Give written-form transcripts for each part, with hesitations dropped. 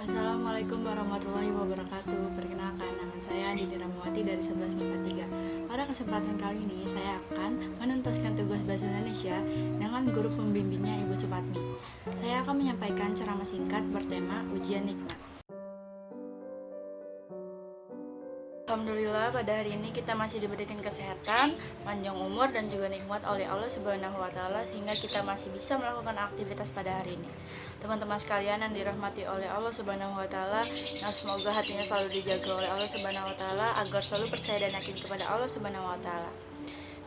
Assalamualaikum warahmatullahi wabarakatuh. Perkenalkan, nama saya Dini Ramawati dari 11 MIPA 3. Pada kesempatan kali ini, saya akan menuntaskan tugas bahasa Indonesia dengan guru pembimbingnya Ibu Supatmi. Saya akan menyampaikan ceramah singkat bertema ujian nikmat. Alhamdulillah, pada hari ini kita masih diberikan kesehatan, panjang umur, dan juga nikmat oleh Allah Subhanahu wa Ta'ala, sehingga kita masih bisa melakukan aktivitas pada hari ini. Teman-teman sekalian yang dirahmati oleh Allah Subhanahu wa Ta'ala, yang semoga hatinya selalu dijaga oleh Allah Subhanahu wa Ta'ala agar selalu percaya dan yakin kepada Allah Subhanahu wa Ta'ala.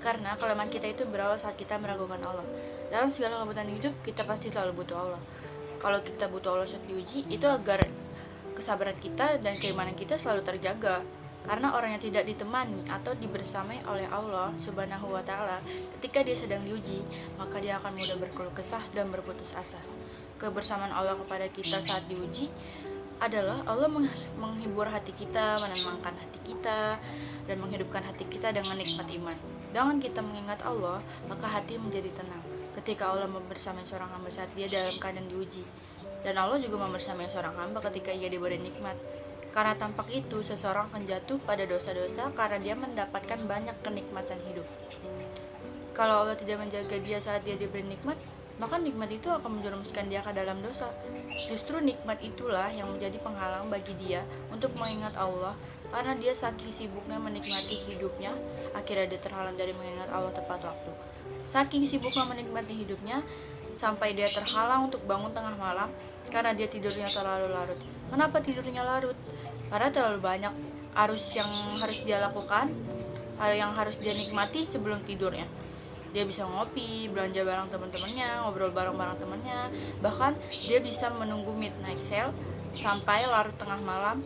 Karena kelemahan kita itu berawal saat kita meragukan Allah. Dalam segala kebutuhan hidup, kita pasti selalu butuh Allah. Kalau kita butuh Allah saat diuji, itu agar kesabaran kita dan keimanan kita selalu terjaga. Karena orang yang tidak ditemani atau dibersamai oleh Allah Subhanahu wa Ta'ala ketika dia sedang diuji, maka dia akan mudah berkeluh kesah dan berputus asa. Kebersamaan Allah kepada kita saat diuji adalah Allah menghibur hati kita, menenangkan hati kita, dan menghidupkan hati kita dengan nikmat iman. Dengan kita mengingat Allah, maka hati menjadi tenang ketika Allah membersamai seorang hamba saat dia dalam keadaan diuji. Dan Allah juga membersamai seorang hamba ketika ia diberi nikmat. Karena tampak itu, seseorang akan jatuh pada dosa-dosa karena dia mendapatkan banyak kenikmatan hidup. Kalau Allah tidak menjaga dia saat dia diberi nikmat, maka nikmat itu akan menjerumuskan dia ke dalam dosa. Justru nikmat itulah yang menjadi penghalang bagi dia untuk mengingat Allah, karena dia saking sibuknya menikmati hidupnya, akhirnya dia terhalang dari mengingat Allah tepat waktu. Saking sibuknya menikmati hidupnya, sampai dia terhalang untuk bangun tengah malam karena dia tidurnya terlalu larut. Kenapa tidurnya larut? Karena terlalu banyak arus yang harus dia lakukan, yang harus dia nikmati sebelum tidurnya. Dia bisa ngopi, belanja bareng teman-temannya, ngobrol bareng temannya, bahkan dia bisa menunggu midnight sale sampai larut tengah malam,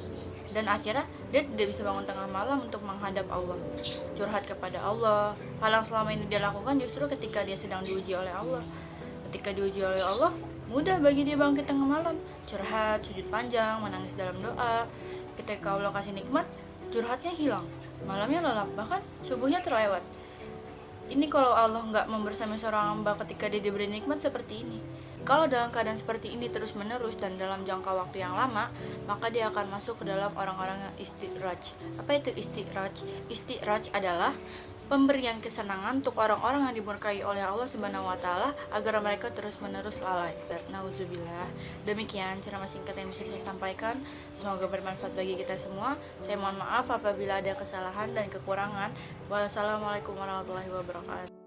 dan akhirnya dia tidak bisa bangun tengah malam untuk menghadap Allah, curhat kepada Allah. Hal yang selama ini dia lakukan justru ketika dia sedang diuji oleh Allah. Ketika diuji oleh Allah, mudah bagi dia bangkit tengah malam, curhat, sujud panjang, menangis dalam doa. Ketika Allah kasih nikmat, curhatnya hilang, malamnya lelap, bahkan subuhnya terlewat. Ini kalau Allah nggak membersamai seorang hamba ketika dia diberi nikmat seperti ini. Kalau dalam keadaan seperti ini terus menerus dan dalam jangka waktu yang lama, maka dia akan masuk ke dalam orang-orang yang istidraj. Apa itu istidraj? Istidraj adalah pemberian kesenangan untuk orang-orang yang dimurkai oleh Allah Subhanahu wa Ta'ala agar mereka terus-menerus lalai. Nauzubillah. Demikian ceramah singkat yang bisa saya sampaikan. Semoga bermanfaat bagi kita semua. Saya mohon maaf apabila ada kesalahan dan kekurangan. Wassalamualaikum warahmatullahi wabarakatuh.